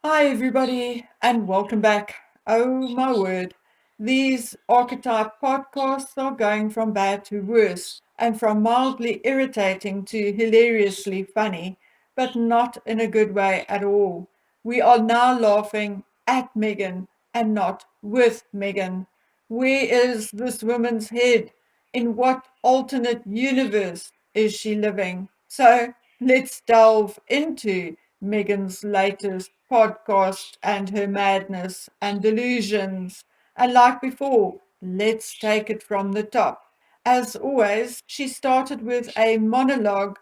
Hi, everybody, and welcome back. Oh my word, these archetype podcasts are going from bad to worse and from mildly irritating to hilariously funny, but not in a good way at all. We are now laughing at Megan and not with Megan. Where is this woman's head? In what alternate universe is she living? So let's delve into Megan's latest podcast and her madness and delusions. And like before, let's take it from the top. As always, she started with a monologue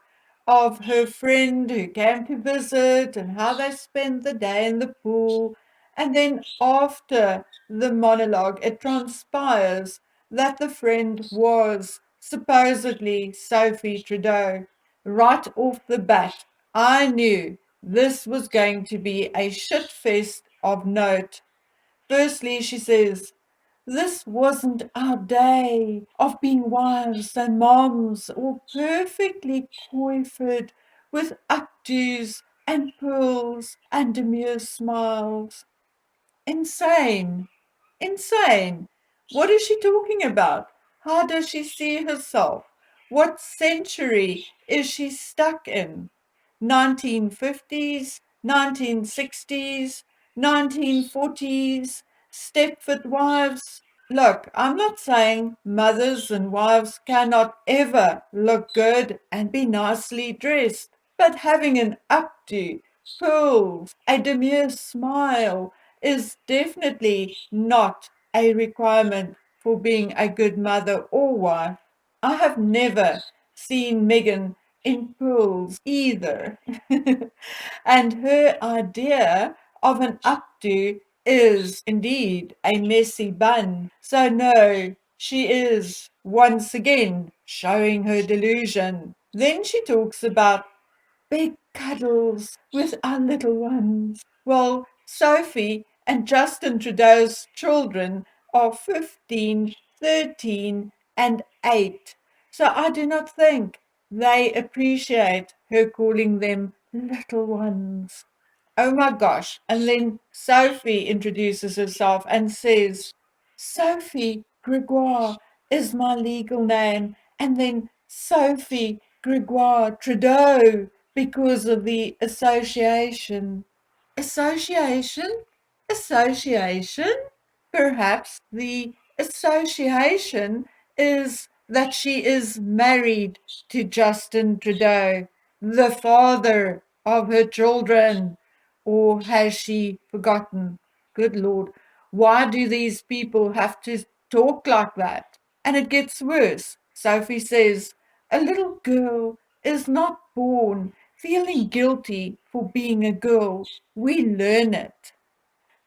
of her friend who came to visit and how they spent the day in the pool. And then after the monologue, it transpires that the friend was supposedly Sophie Trudeau. Right off the bat, I knew this was going to be a shitfest of note. Firstly, she says, this wasn't our day of being wives and moms, all perfectly coiffed with updos and pearls and demure smiles. Insane. Insane. What is she talking about? How does she see herself? What century is she stuck in? 1950s, 1960s, 1940s, Stepford wives. Look, I'm not saying mothers and wives cannot ever look good and be nicely dressed, but having an updo, pearls, a demure smile is definitely not a requirement for being a good mother or wife. I have never seen Megan in pearls either. And her idea of an updo is indeed a messy bun. So, no, she is once again showing her delusion. Then she talks about big cuddles with our little ones. Well, Sophie and Justin Trudeau's children are 15, 13, and 8. So I do not think they appreciate her calling them little ones. Oh my gosh. And then Sophie introduces herself and says, Sophie Gregoire is my legal name. And then Sophie Gregoire Trudeau because of the association. Association? Association? Perhaps the association is that she is married to Justin Trudeau, the father of her children. Or has she forgotten? Good Lord, why do these people have to talk like that? And it gets worse. Sophie says, a little girl is not born feeling guilty for being a girl. We learn it.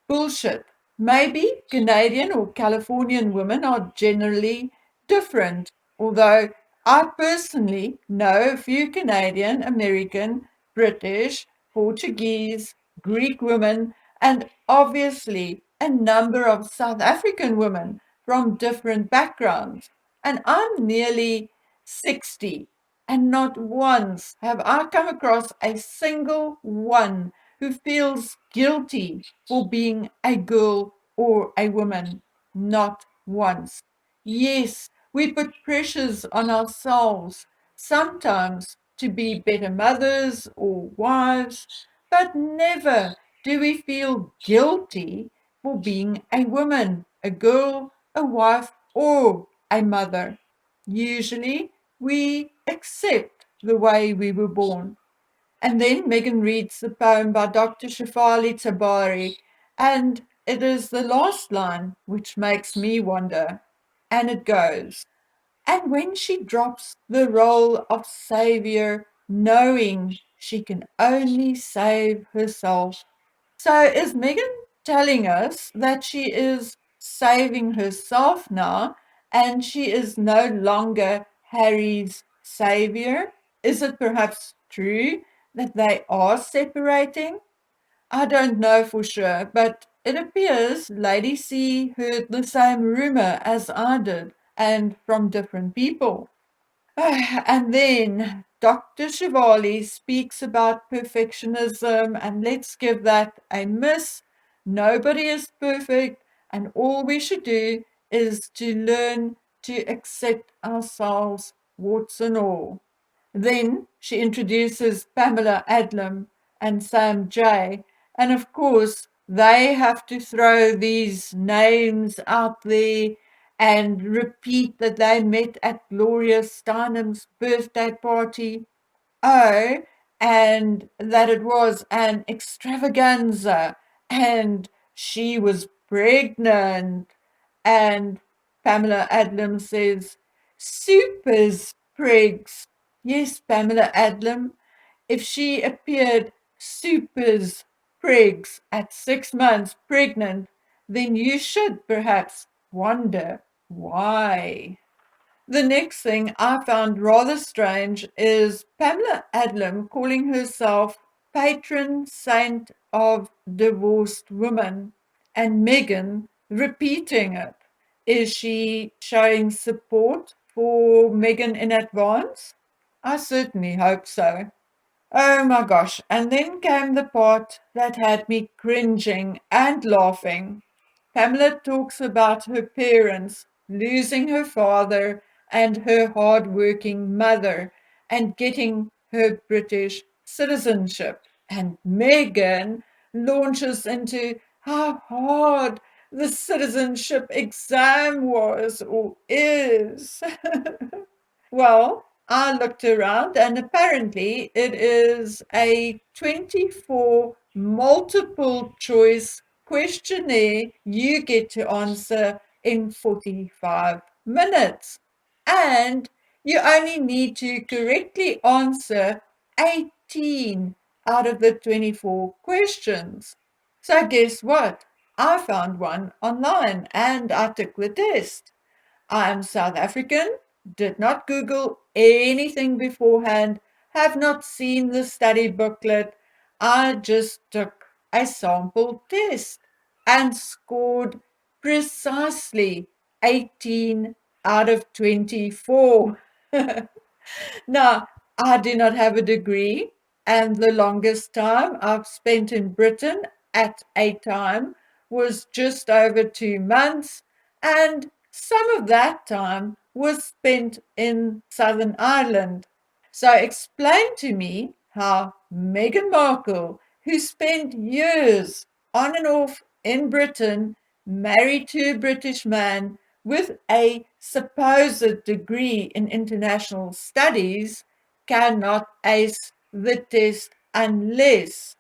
Bullshit. Maybe Canadian or Californian women are generally different, although I personally know a few Canadian, American, British, Portuguese, Greek women, and obviously a number of South African women from different backgrounds. And I'm nearly 60, and not once have I come across a single one who feels guilty for being a girl or a woman. Not once. Yes, we put pressures on ourselves, sometimes to be better mothers or wives, but never do we feel guilty for being a woman, a girl, a wife, or a mother. Usually, we accept the way we were born. And then Megan reads the poem by Dr. Shafali and it is the last line which makes me wonder. And it goes, and when she drops the role of savior, knowing she can only save herself. So is Megan telling us that she is saving herself now and she is no longer Harry's savior? Is it perhaps true that they are separating? I don't know for sure, but it appears Lady C heard the same rumor as I did, and from different people. And then Dr. Shafali speaks about perfectionism, and let's give that a miss. Nobody is perfect, and all we should do is to learn to accept ourselves, warts and all. Then she introduces Pamela Adlon and Sam J. And of course, they have to throw these names out there and repeat that they met at Gloria Steinem's birthday party. Oh, and that it was an extravaganza and she was pregnant. And Pamela Adlon says, Supers Prigs. Yes, Pamela Adlon, if she appeared Supers Prigs at 6 months pregnant, then you should perhaps wonder why. The next thing I found rather strange is Pamela Adlon calling herself patron saint of divorced women and Megan repeating it. Is she showing support for Megan in advance? I certainly hope so. Oh my gosh. And then came the part that had me cringing and laughing. Pamela talks about her parents losing her father and her hard-working mother and getting her British citizenship. And Megan launches into how hard the citizenship exam was or is. Well, I looked around and apparently it is a 24 multiple choice questionnaire you get to answer in 45 minutes. And you only need to correctly answer 18 out of the 24 questions. So guess what? I found one online and I took the test. I am South African, did not Google anything beforehand, have not seen the study booklet. I just took a sample test and scored precisely 18 out of 24. Now, I do not have a degree, and the longest time I've spent in Britain at a time was just over 2 months, and some of that time was spent in Southern Ireland. So explain to me how Meghan Markle, who spent years on and off in Britain, married to a British man with a supposed degree in international studies, cannot ace the test unless,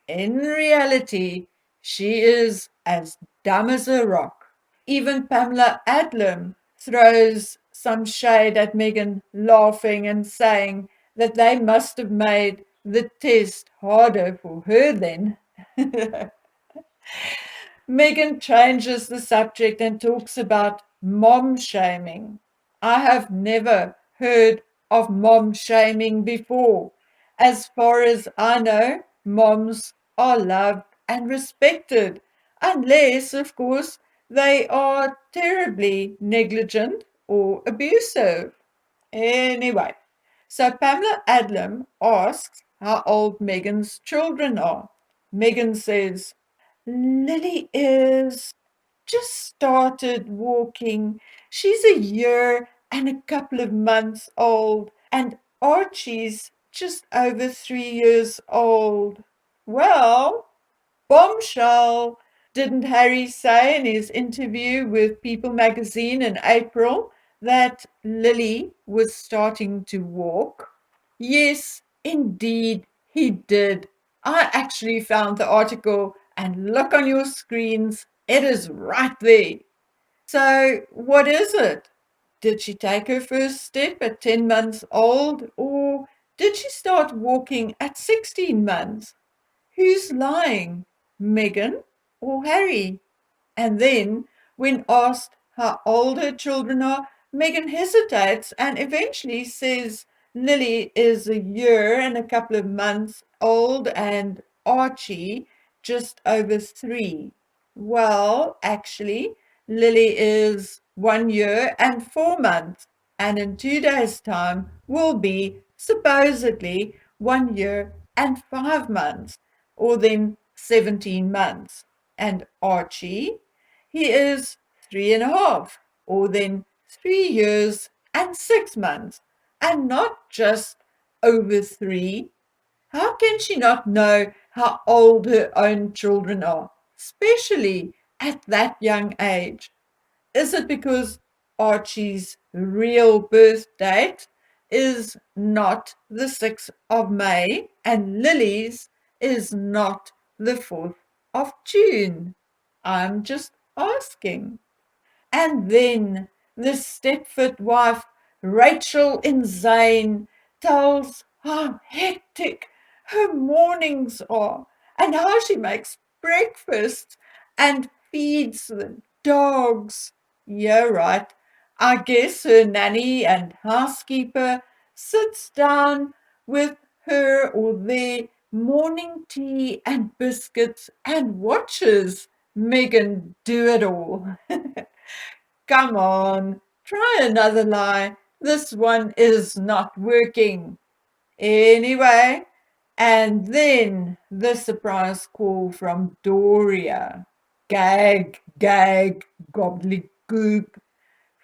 in reality, she is as dumb as a rock. Even Pamela Adlon throws some shade at Megan, laughing and saying that they must have made the test harder for her then. Megan changes the subject and talks about mom shaming. I have never heard of mom shaming before. As far as I know, moms are loved and respected, unless, of course, they are terribly negligent or abusive. Anyway, so Pamela Adlon asks how old Megan's children are. Megan says, Lily is just started walking. She's a year and a couple of months old, and Archie's just over 3 years old. Well, bombshell. Didn't Harry say in his interview with People magazine in April that Lily was starting to walk? Yes, indeed, he did. I actually found the article, and look on your screens, it is right there. So, what is it? Did she take her first step at 10 months old, or did she start walking at 16 months? Who's lying, Megan or Harry? And then, when asked how old her children are, Megan hesitates and eventually says Lily is a year and a couple of months old and Archie just over 3. Well, actually, Lily is 1 year and 4 months, and in 2 days' time will be supposedly 1 year and 5 months, or then 17 months. And Archie, he is 3.5, or then 3 years and 6 months, and not just over 3. How can she not know how old her own children are, especially at that young age? Is it because Archie's real birth date is not the 6th of May and Lily's is not the 4th of June? I'm just asking. And then the Stepford wife, Rachel in Zane, tells how hectic her mornings are and how she makes breakfast and feeds the dogs. Yeah, right. I guess her nanny and housekeeper sits down with her or their morning tea and biscuits and watches Megan do it all. Come on, try another lie. This one is not working. Anyway, and then the surprise call from Doria. Gag, gag, gobbledygook.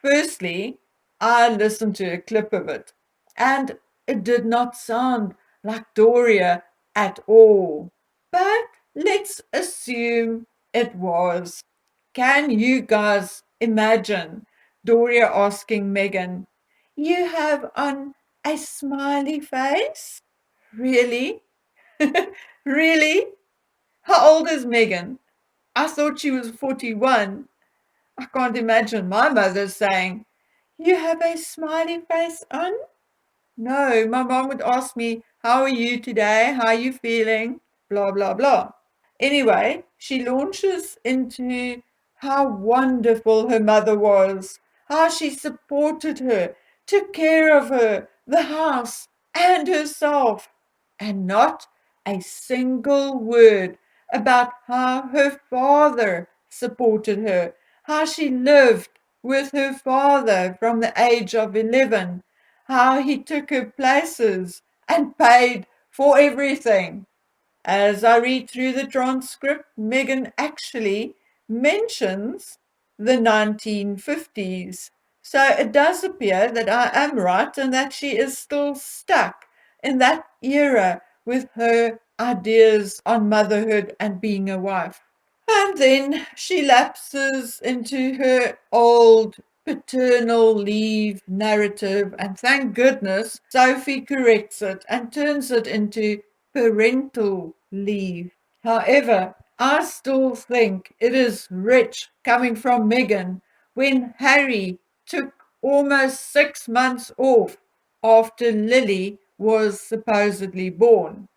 Firstly, I listened to a clip of it, and it did not sound like Doria at all. But let's assume it was. Can you guys imagine Doria asking Megan, "You have on a smiley face?" Really? Really? How old is Megan? I thought she was 41. I can't imagine my mother saying, "You have a smiley face on?" No, my mom would ask me, "How are you today? How are you feeling?" Blah, blah, blah. Anyway, she launches into how wonderful her mother was, how she supported her, took care of her, the house, and herself, and not a single word about how her father supported her, how she lived with her father from the age of 11, how he took her places and paid for everything. As I read through the transcript, Megan actually mentions the 1950s. So it does appear that I am right and that she is still stuck in that era with her ideas on motherhood and being a wife. And then she lapses into her old paternal leave narrative, and thank goodness Sophie corrects it and turns it into parental leave. However, I still think it is rich coming from Megan when Harry took almost 6 months off after Lily was supposedly born.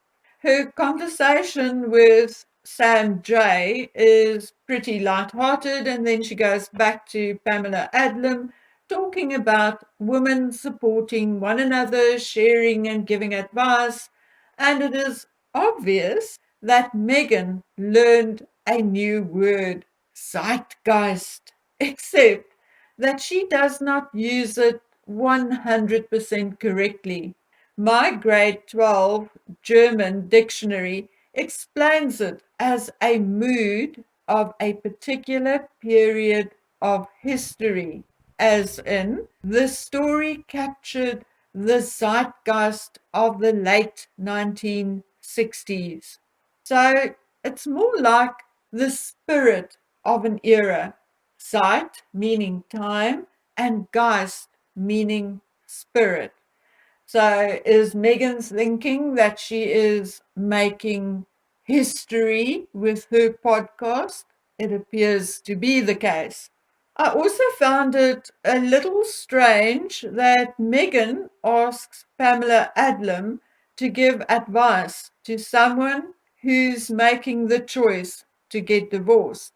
Her conversation with Sam J is pretty light-hearted, and then she goes back to Pamela Adlon, talking about women supporting one another, sharing and giving advice. And it is obvious that Megan learned a new word, zeitgeist, except that she does not use it 100% correctly. My grade 12 German dictionary explains it as a mood of a particular period of history, as in the story captured the zeitgeist of the late 1960s. So it's more like the spirit of an era. Zeit meaning time and Geist meaning spirit. So is Megan thinking that she is making history with her podcast? It appears to be the case. I also found it a little strange that Megan asks Pamela Adlon to give advice to someone who's making the choice to get divorced.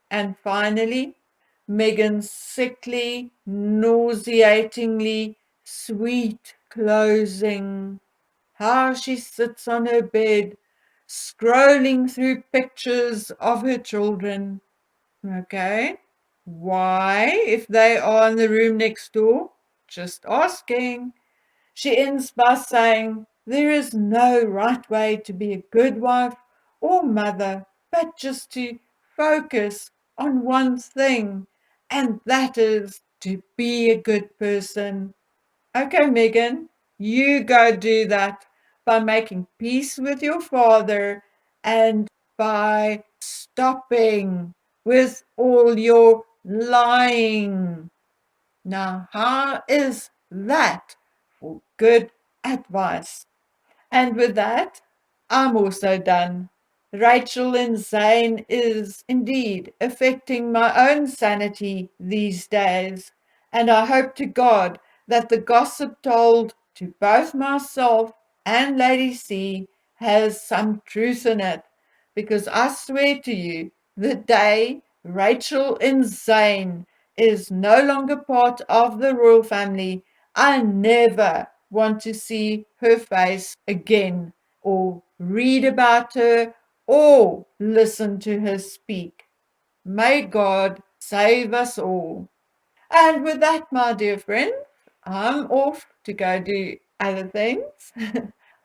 And finally, Megan's sickly, nauseatingly sweet closing. How she sits on her bed, scrolling through pictures of her children. Okay. Why, if they are in the room next door? Just asking. She ends by saying, there is no right way to be a good wife or mother, but just to focus on one thing, and that is to be a good person. Okay, Megan, you go do that by making peace with your father and by stopping with all your lying. Now, how is that for good advice? And with that, I'm also done. Rachel and Zane is indeed affecting my own sanity these days, and I hope to God that the gossip told to both myself and Lady C has some truth in it, because I swear to you, the day Rachel and Zane is no longer part of the royal family, I never want to see her face again, or read about her, or listen to her speak. May God save us all. And with that, my dear friend, I'm off to go do other things.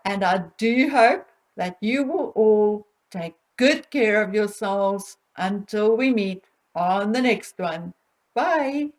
And I do hope that you will all take good care of yourselves until we meet on the next one. Bye.